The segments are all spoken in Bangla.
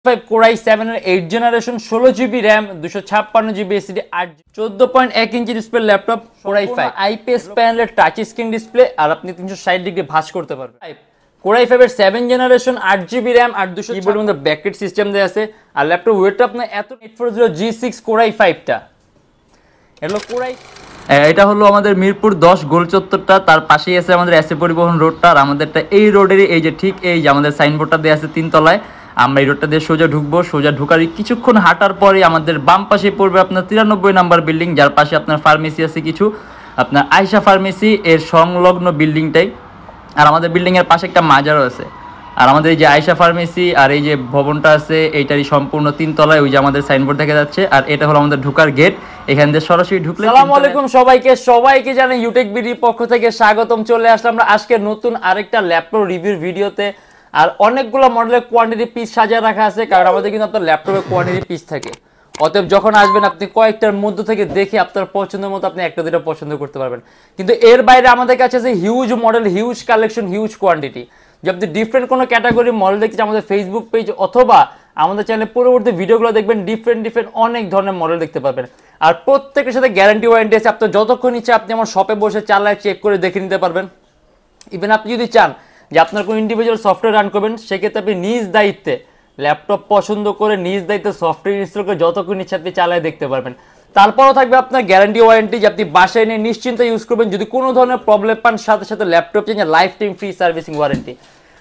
5 Core i7 এর 8 generation 16GB RAM 256GB SSD 14.1 inch display laptop Core i5 IPS প্যানেলের টাচ স্ক্রিন ডিসপ্লে আর আপনি 360 ডিগ্রি ভাঁজ করতে পারবেন। Core i5 এর 7 জেনারেশন 8GB RAM আর 200 কিবোর্ডের মধ্যে ব্যাকেট সিস্টেম দেয়া আছে আর ল্যাপটপ ওয়েটটা আপনার এত 840G6 Core i5 টা হলো Core i এটা হলো আমাদের মিরপুর 10 গোল চত্বরটা, তার পাশেই আছে আমাদের এসএ পরিবহন রোডটা আর আমাদেরটা এই রোডেরই এই যে ঠিক এই যে আমাদের সাইনবোর্ডটা দেয়া আছে 3 তলায়। আমরা এই রোডটা দিয়ে সোজা ঢুকবো, সোজা ঢুকারই কিছুক্ষণ হাঁটার পরে আমাদের বাম পাশে পড়বে আপনার 93 নাম্বার বিল্ডিং, যার পাশে আপনার ফার্মেসি আছে কিছু, আপনার আয়শা ফার্মেসি এর সংলগ্ন বিল্ডিংটাই। আর আমাদের বিল্ডিং এর পাশে একটা মাজারও আছে। আর আমাদের এই যে আয়শা ফার্মেসি আর এই যে ভবনটা আছে এইটারই সম্পূর্ণ 3 তলায় ওই যে আমাদের সাইনবোর্ড দেখা যাচ্ছে। আর এটা হলো আমাদের ঢোকার গেট, এখান দিয়ে সরাসরি ঢুকলে। আসসালামু আলাইকুম সবাইকে জানাই Youtechbd পক্ষ থেকে স্বাগতম। চলে আসলাম আমরা আজকে নতুন আরেকটা ল্যাপটপ রিভিউ ভিডিওতে। আর অনেকগুলো মডেলের কোয়ান্টিটি পিস সাজিয়ে রাখা আছে, কারণ আমাদের কিন্তু আপনার ল্যাপটপে কোয়ান্টিটি পিস থাকে। অতএব যখন আসবেন আপনি কয়েকটার মধ্য থেকে দেখে আপনার পছন্দের মতো আপনি একটা দুটো পছন্দ করতে পারবেন। কিন্তু এর বাইরে আমাদের কাছে আছে huge model, huge collection, huge quantity. যে আপনি ডিফারেন্ট কোনো ক্যাটাগরি মডেল দেখতে আমাদের ফেসবুক পেজ অথবা আমাদের চ্যানেলে পরবর্তী ভিডিওগুলো দেখবেন, ডিফারেন্ট অনেক ধরনের মডেল দেখতে পারবেন। আর প্রত্যেকের সাথে গ্যারান্টি ওয়ারেন্টি আছে। আপনার যতক্ষণ ইচ্ছে আপনি আমার শপে বসে চালায় চেক করে দেখে নিতে পারবেন। ইভেন আপনি যদি চান যে আপনার কোনো ইন্ডিভিজুয়াল সফটওয়্যার রান করবেন, সেক্ষেত্রে আপনি নিজ দায়িত্বে ল্যাপটপ পছন্দ করে নিজ দায়িত্বে সফটওয়্যার ইনস্টল করে যতক্ষণ ইচ্ছে আপনি চালায় দেখতে পারবেন। তারপরও থাকবে আপনার গ্যারান্টি ওয়ারেন্টি, যে আপনি বাসায় নিয়ে নিশ্চিন্তে ইউজ করবেন। যদি কোনো ধরনের প্রবলেম পান সাথে সাথে laptop change life time free servicing warranty.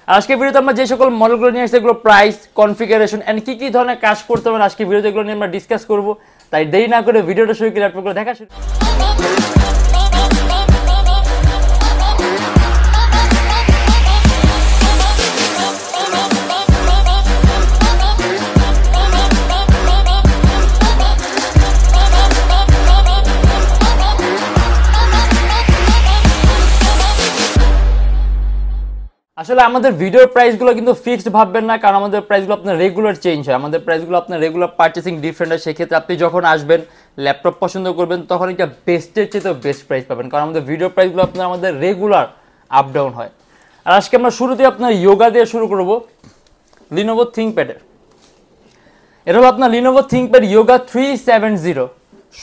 আর আজকে ভিডিওতে আমরা যে সকল মডেলগুলো নিয়ে আসছি এগুলো প্রাইস, কনফিগারেশন এন্ড কি ধরনের কাজ করতে হবে আজকে ভিডিওতে এগুলো নিয়ে আমরা ডিসকাস করব। তাই দেরি না করে ভিডিওটা শুরু করে ল্যাপটপগুলো দেখা শুরু। আসলে আমাদের ভিডিওর প্রাইসগুলো কিন্তু ফিক্সড ভাববেন না, কারণ আমাদের প্রাইসগুলো আপনার রেগুলার চেঞ্জ হয়। আমাদের প্রাইসগুলো আপনার রেগুলার পারচেসিং ডিফারেন্ট হয়। সেক্ষেত্রে আপনি যখন আসবেন ল্যাপটপ পছন্দ করবেন তখন একটা বেস্টের চেয়ে বেস্ট প্রাইস পাবেন, কারণ আমাদের ভিডিও প্রাইসগুলো আপনার আমাদের রেগুলার আপ ডাউন হয়। আর আজকে আমরা শুরুতে আপনার ইয়োগা দিয়ে শুরু করব লিনোভো থিঙ্কপ্যাডের। এটা হলো আপনার লিনোভো থিঙ্কপ্যাড ইয়োগা 370,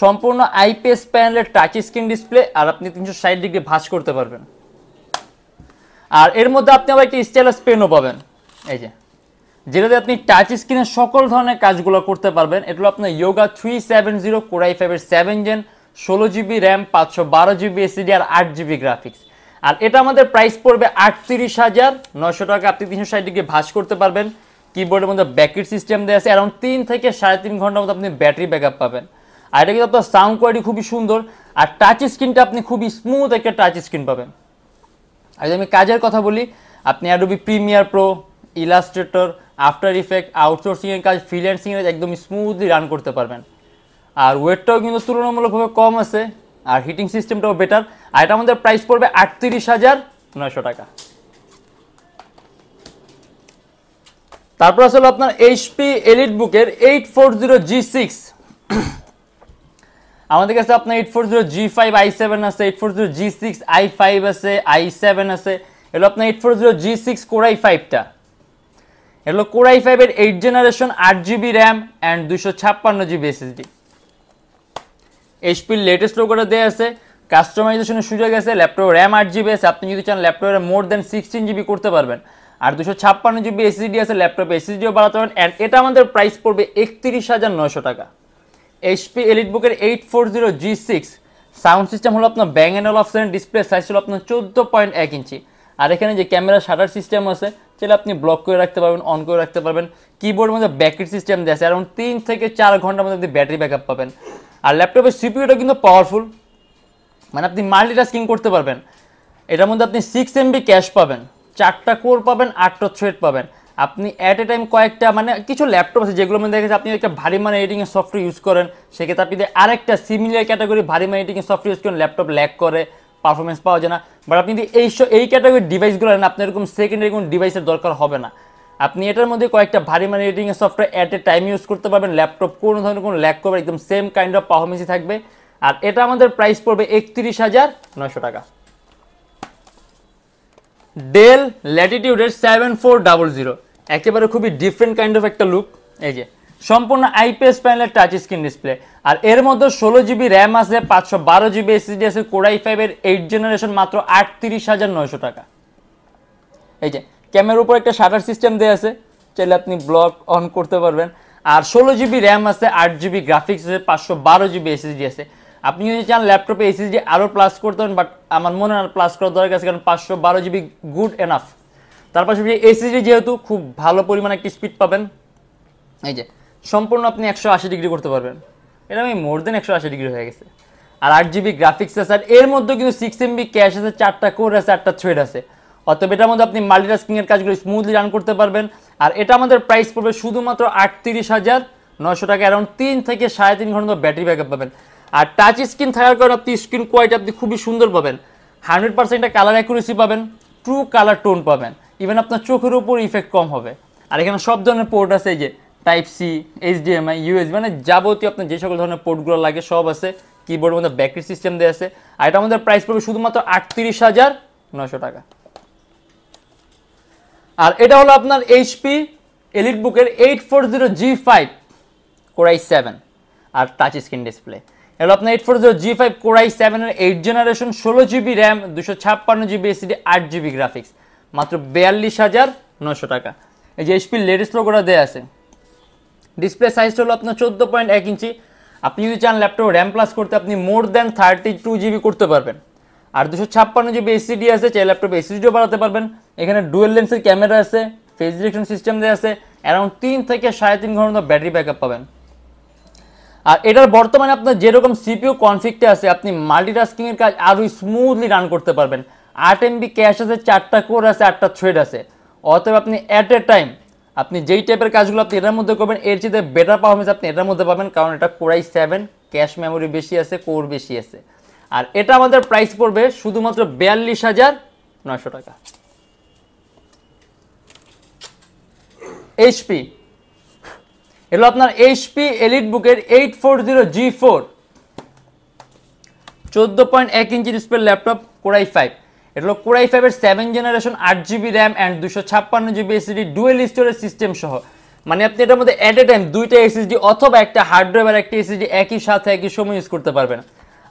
সম্পূর্ণ আইপিএস প্যানেলের টাচ স্ক্রিন ডিসপ্লে আর আপনি 360 ডিগ্রি ভাঁজ করতে পারবেন। আর এর মধ্যে আপনি আবার একটা স্টাইলাস পেনও পাবেন, এই যে যেটাতে আপনি টাচ স্ক্রিনের সকল ধরনের কাজগুলো করতে পারবেন। এটা হলো আপনার ইয়োগা 370 Core i5 এর 7 gen 16GB RAM 512GB SSD আর 8GB গ্রাফিক্স। আর এটা আমাদের প্রাইস পড়বে 38,900 টাকা। আপনি 360 ডিগ্রি ভাঁজ করতে পারবেন। কিবোর্ডের মধ্যে ব্যাকেট সিস্টেম দেওয়া আছে, অ্যারাউন্ড 3 থেকে 3.5 ঘন্টার মতো আপনি ব্যাটারি ব্যাকআপ পাবেন। আর এটা কিন্তু আপনার সাউন্ড কোয়ালিটি খুবই সুন্দর আর টাচ স্ক্রিনটা আপনি খুবই স্মুথ একটা টাচ স্ক্রিন পাবেন। আর যদি আমি কাজের কথা বলি, আপনি Adobe Premiere Pro, Illustrator, After Effects, আউটসোর্সিংয়ের কাজ, ফ্রিল্যান্সিংয়ের একদম স্মুথলি রান করতে পারবেন। আর ওয়েটটাও কিন্তু তুলনামূলকভাবে কম আছে আর হিটিং সিস্টেমটাও বেটার। আর এটা আমাদের প্রাইস পড়বে 38,900 টাকা। তারপর আসলে আপনার এইচপি এলিটবুকের 840G6, আমাদের কাছে আপনার 840G5 i7 আছে, 840G6 i5 আছে, i7 আছে। এগুলো আপনার 840G6 Core i5 টা, এগুলো Core i5 এর 8 generation 8GB RAM and 256GB SSD। এইচপির লেটেস্ট লোগোটা দেওয়া আছে, কাস্টমাইজেশনের সুযোগ আছে। ল্যাপটপ RAM 8GB আছে, আপনি যদি চান ল্যাপটপের মোর দেন 16GB করতে পারবেন। আর 256GB SSD আছে, ল্যাপটপে SSDও বাড়াতে পারবেন। অ্যান্ড এটা আমাদের প্রাইস পড়বে 31,900 টাকা। এইচপি এলিটবুকের 840G6 সাউন্ড সিস্টেম হলো আপনার ব্যাং অ্যান্ড অফসেন, ডিসপ্লে সাইজ হলো আপনার 14.1 ইঞ্চি। আর এখানে যে ক্যামেরা শাটার সিস্টেম আছে সেটা আপনি ব্লক করে রাখতে পারবেন, অন করে রাখতে পারবেন। কিবোর্ডের মধ্যে ব্যাকেট সিস্টেম দেওয়া আছে, অ্যারাউন্ড 3 থেকে 4 ঘন্টার মধ্যে আপনি ব্যাটারি ব্যাকআপ পাবেন। আর ল্যাপটপের সিপিইউটা কিন্তু পাওয়ারফুল, মানে আপনি মাল্টিটাস্কিং করতে পারবেন। এটার মধ্যে আপনি 6MB ক্যাশ পাবেন, 4টা কোর পাবেন, 8টা থ্রেড পাবেন। আপনি অ্যাট এ টাইম কয়েকটা মানে কিছু ল্যাপটপ আছে যেগুলো মধ্যে দেখেছি আপনি একটা ভারী মান এডিটিংয়ের সফটওয়্যার ইউজ করেন, সেক্ষেত্রে আপনি আরেকটা সিমিলার ক্যাটাগরি ভারী মান এডিটিংয়ের সফটওয়্যার ইউজ করেন, ল্যাপটপ ল্যাগ করে, পারফরমেন্স পাওয়া যায় না। বাট আপনি যদি এই ক্যাটাগরির ডিভাইসগুলো নেন, আপনার এরকম সেকেন্ডারি কোনো ডিভাইসের দরকার হবে না। আপনি এটার মধ্যে কয়েকটা ভারী মান এডিটিংয়ের software at a time use করতে পারবেন। ল্যাপটপ কোনো ধরনের কোনো ল্যাগ করবে, একদম সেম কাইন্ড অফ পারফরমেন্সই থাকবে। আর এটা আমাদের প্রাইস পড়বে 31,900 টাকা। ডেল ল্যাটিটিউডের 7400, একেবারে খুবই ডিফারেন্ট কাইন্ড অফ একটা লুক। এই যে সম্পূর্ণ আইপিএস প্যানেলের টাচ স্ক্রিন ডিসপ্লে, আর এর মধ্যে 16 GB র্যাম আছে, 512 GB এসএসডি আছে, কোর i5 এর 8 জেনারেশন, মাত্র 38,900 টাকা। এই যে ক্যামেরার উপর একটা শাটার সিস্টেম দেওয়া আছে, চাইলে আপনি ব্লক অন করতে পারবেন। আর 16 GB র্যাম আছে, 8 GB গ্রাফিক্স আছে, 512 GB এসএসডি আছে। আপনি যদি চান ল্যাপটপে এসএসডি আরও প্লাস করতে পারেন, বাট আমার মনে হয় প্লাস করার দরকার আছে, কারণ 512 GB গুড এনাফ। তার পাশাপাশি এসএসডি যেহেতু খুব ভালো পরিমাণে একটি স্পিড পাবেন। এই যে সম্পূর্ণ আপনি 180 ডিগ্রি করতে পারবেন, এটা আমি মোর দেন 180 ডিগ্রি হয়ে গেছে। আর 8 GB গ্রাফিক্স আছে, আর এর মধ্যে কিন্তু 6 MB ক্যাশ আছে, 4টা কোর আছে, 8টা থ্রেড আছে। অতএব এটার মধ্যে আপনি মাল্টিটাস্কিং এর কাজগুলো স্মুথলি রান করতে পারবেন। আর এটা আমাদের প্রাইস পড়বে শুধুমাত্র 38,900 টাকা। অ্যারাউন্ড 3 থেকে 3.5 ঘন্টা ব্যাটারি ব্যাকআপ পাবেন। আর টাচ স্ক্রিন থাকার কারণে আপনি স্ক্রিন কোয়ালিটি আপনি খুবই সুন্দর পাবেন, 100% কালার অ্যাকুরেসি পাবেন, ট্রু কালার টোন পাবেন, ইভেন আপনার চোখের উপর ইফেক্ট কম হবে। আর এখানে সব ধরনের পোর্ট আছে, এই যে টাইপ সি, HDMI, USB, মানে যাবতীয় আপনার যে সকল ধরনের পোর্টগুলো লাগে সব আছে। কিবোর্ডের মধ্যে ব্যাটারি সিস্টেম দেওয়া আছে। আর এটা আমাদের প্রাইস পড়বে শুধুমাত্র 38,900 টাকা। আর এটা হলো আপনার এইচপি এলিটবুকের 840G5 কোর i7 আর টাচ স্ক্রিন ডিসপ্লে। এগুলো আপনার 840G5 কোর i7 এর 8 generation, 16 GB RAM, 256 GB SSD, 8 GB graphics, মাত্র 42,900 টাকা। এই যে এইচপি লেটেস্ট লোগোটা দেওয়া আছে। ডিসপ্লে সাইজ হলো আপনার 14.1 ইঞ্চি। আপনি যদি চান ল্যাপটপ র্যাম প্লাস করতে, আপনি মোর দেন 32 GB করতে পারবেন। আর 256 GB এসএসডি আছে, চাই ল্যাপটপে এসএসডিও বাড়াতে পারবেন। এখানে ডুয়েল লেন্সের ক্যামেরা আছে, ফেস ডিটেকশন সিস্টেম দেওয়া আছে। অ্যারাউন্ড 3 থেকে 3.5 ঘন্টা ব্যাটারি ব্যাকআপ পাবেন। আর এটার বর্তমানে আপনার যেরকম সিপিইউ কনফিগটা আছে, আপনি মাল্টিটাস্কিং এর কাজ আরো স্মুথলি রান করতে পারবেন। 8 MB ক্যাশ আছে, 4টা কোর আছে, 8টা থ্রেড আছে। অতএব আপনি অ্যাট এ টাইম আপনি যেই টাইপের কাজগুলো আপনি এটার মধ্যে করবেন, এর চেয়ে বেটার পারফরমেন্স আপনি এটার মধ্যে পাবেন, কারণ এটা কোর i7, ক্যাশ মেমোরি বেশি আছে, কোর বেশি আছে। আর এটা আমাদের প্রাইস পড়বে শুধুমাত্র 42,900 টাকা। এইচপি, এগুলো আপনার HP এলিটবুকের 840G4 14.1 inch display laptop, core i5। এটা হলো কোর i5 এর 7 generation, 8 GB RAM and 256 GB SSD, dual storage system সহ। মানে আপনি এটার মধ্যে এট এ টাইম 2টা এসএসডি অথবা একটা হার্ড ড্রাইভ আর একটা এসএসডি একই সাথে একই সময় ইউজ করতে পারবেন।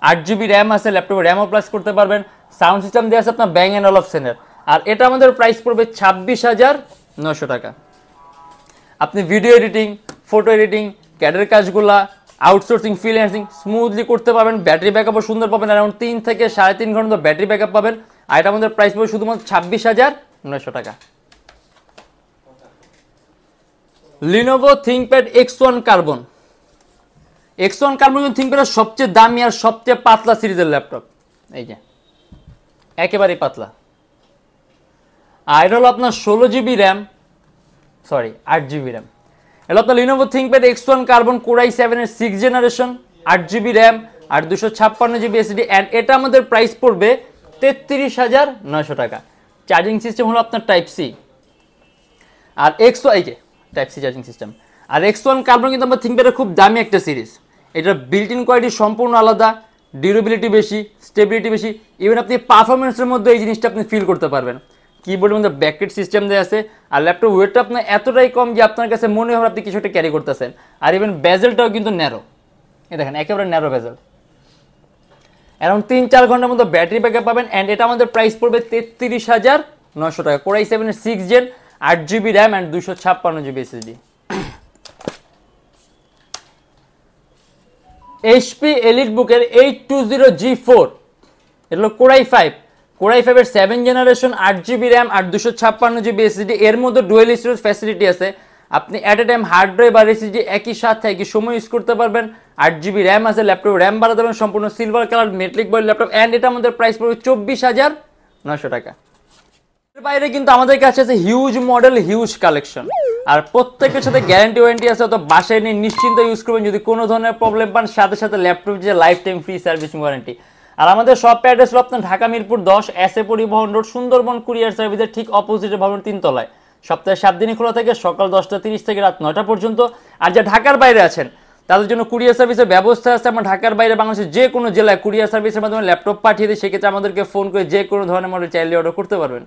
8 GB র্যাম আছে, ল্যাপটপে র্যামও প্লাস করতে পারবেন। সাউন্ড সিস্টেম দেওয়া আছে আপনার ব্যাং অ্যান্ড অলফসেনের। আর এটা আমাদের প্রাইস পড়বে 26,900 টাকা। আপনি ভিডিও এডিটিং, ফটো এডিটিং, ক্যাডের কাজগুলা, আউটসোর্সিং, ফ্রিল্যান্সিং স্মুথলি করতে পারবেন। ব্যাটারি ব্যাকআপও সুন্দর পাবেন, অ্যারাউন্ড 3 থেকে 3.5 ঘন্টা ব্যাটারি ব্যাকআপ পাবেন। আর এটা আমাদের প্রাইস পড়বে শুধুমাত্র 26,900 টাকা। Lenovo Thinkpad X1 carbon. X1 carbon থিঙ্কপ্যাডের সবচেয়ে দামি আর সবচেয়ে পাতলা সিরিজের ল্যাপটপ। এই যে একেবারেই পাতলা। আর এটা হলো আপনার 16 GB RAM, sorry 8 GB RAM. এটা আপনার Lenovo Thinkpad X1 carbon core i7 এর 6 জেনারেশন, 8 GB র্যাম আর 256 GB এসএসডি। অ্যান্ড এটা আমাদের প্রাইস পড়বে 33,900 টাকা। চার্জিং সিস্টেম হলো আপনার টাইপ সি। আর X1 এই যে টাইপ সি চার্জিং সিস্টেম। আর X1 কার্বন কিন্তু আমার থিঙ্কপ্যাডের খুব দামি একটা সিরিজ। এটার বিল্ট ইন কোয়ালিটি সম্পূর্ণ আলাদা, ডিউরেবিলিটি বেশি, স্টেবিলিটি বেশি, ইভেন আপনি পারফরমেন্সের মধ্যে এই জিনিসটা আপনি ফিল করতে পারবেন। কিবোর্ডের মধ্যে ব্যাকেট সিস্টেম দেওয়া আছে। আর ল্যাপটপ ওয়েটটা আপনার এতটাই কম যে আপনার কাছে মনে হবে আপনি কিছু একটা ক্যারি করতেছেন। আর ইভেন বেজেলটাও কিন্তু ন্যারো, এই দেখেন একেবারে ন্যারো বেজেল। অ্যারাউন্ড 3-4 ঘন্টার মধ্যে ব্যাটারি ব্যাকআপ পাবেন। অ্যান্ড এটা আমাদের প্রাইস পড়বে 33,900 টাকা। কোর i7 এর 6 gen, 8 GB RAM and 256 GB SSD. HP এলিটবুকের 820G4, এটা হলো কোর i5 এর 7 জেনারেশন, 8 GB র্যাম আর 256 GB এসএসডি। এর মধ্যে ডুয়েল স্টোরেজ ফ্যাসিলিটি আছে। আপনি at a time hard drive আর এসএসডি একই সাথে একই সময় ইউজ করতে পারবেন। 8 GB র্যাম আছে, ল্যাপটপ র্যাম বাড়াতে পারবেন। সম্পূর্ণ silver colour metallic body laptop. And এটা আমাদের প্রাইস পড়বে 24,900 টাকা। এর বাইরে কিন্তু আমাদের কাছে আছে হিউজ মডেল, হিউজ কালেকশন। আর প্রত্যেকটার সাথে গ্যারান্টি ওয়ারেন্টি আছে, তো বাসায় নিয়ে নিশ্চিন্ত ইউজ করবেন। যদি কোনো ধরনের প্রবলেম পান, সাথে সাথে ল্যাপটপ যে life time free servicing warranty. আর আমাদের শপ অ্যাড্রেস হলো আপনার ঢাকা মিরপুর 10 এসএ পরিবহন রোড, সুন্দরবন কুরিয়ার সার্ভিসের ঠিক অপোজিটে ভবন 3 তলায়। সপ্তাহে 7 দিনই খোলা থাকে, সকাল 10টা 30 থেকে রাত 9টা পর্যন্ত। আর যা ঢাকার বাইরে আছেন তাদের জন্য কুরিয়ার সার্ভিসের ব্যবস্থা আছে। আমরা ঢাকার বাইরে বাংলাদেশের যে কোনো জেলায় কুরিয়ার সার্ভিসের মাধ্যমে ল্যাপটপ পাঠিয়ে দিই। সেক্ষেত্রে আমাদেরকে ফোন করে যে কোনো ধরনের মডেল চাইলে অর্ডার করতে পারবেন।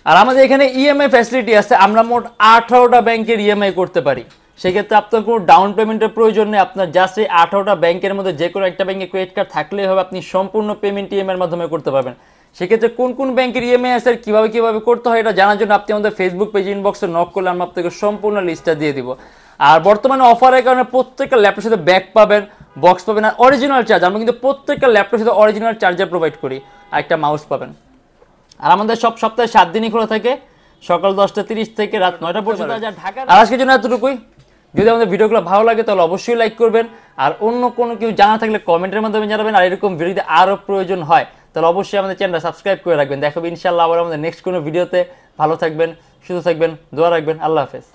আর আমাদের এখানে ইএমআই ফ্যাসিলিটি আছে, আমরা মোট 18টা ব্যাংকের ইএমআই করতে পারি। সেক্ষেত্রে আপনার কোনো ডাউন পেমেন্টের প্রয়োজন নেই, আপনার জাস্ট এই 18টা ব্যাংকের মধ্যে যে কোনো একটা ব্যাংকে ক্রেডিট কার্ড থাকলেই হবে, আপনি সম্পূর্ণ পেমেন্ট ইএমআইয়ের মাধ্যমে করতে পারবেন। সেক্ষেত্রে কোন কোন ব্যাংকের ইএমআই আছে আর কীভাবে করতে হয় এটা জানার জন্য আপনি আমাদের ফেসবুক পেজ ইনবক্সে নক করলে আমরা আপনাকে সম্পূর্ণ লিস্টটা দিয়ে দিব। আর বর্তমানে অফারের কারণে প্রত্যেকটা ল্যাপটপের সাথে ব্যাগ পাবেন, বক্স পাবেন আর অরিজিনাল চার্জ, আমরা কিন্তু প্রত্যেকটা ল্যাপটপের সাথে অরিজিনাল চার্জার প্রোভাইড করি আর একটা মাউস পাবেন। আর আমাদের সব সপ্তাহে 7 দিনই খোলা থাকে, সকাল 10:30 থেকে রাত 9টা পর্যন্ত। আর আজকের জন্য এতটুকুই। যদি আমাদের ভিডিওগুলো ভালো লাগে তাহলে অবশ্যই লাইক করবেন, আর অন্য কোনো কেউ জানা থাকলে কমেন্টের মাধ্যমে জানাবেন। আর এরকম ভিডিওতে আরও প্রয়োজন হয় তাহলে অবশ্যই আমাদের চ্যানেলটা সাবস্ক্রাইব করে রাখবেন। দেখাবো ইনশাআল্লাহ আবার আমাদের নেক্সট কোনো ভিডিওতে। ভালো থাকবেন, সুস্থ থাকবেন, দোয়া রাখবেন। আল্লাহ হাফেজ।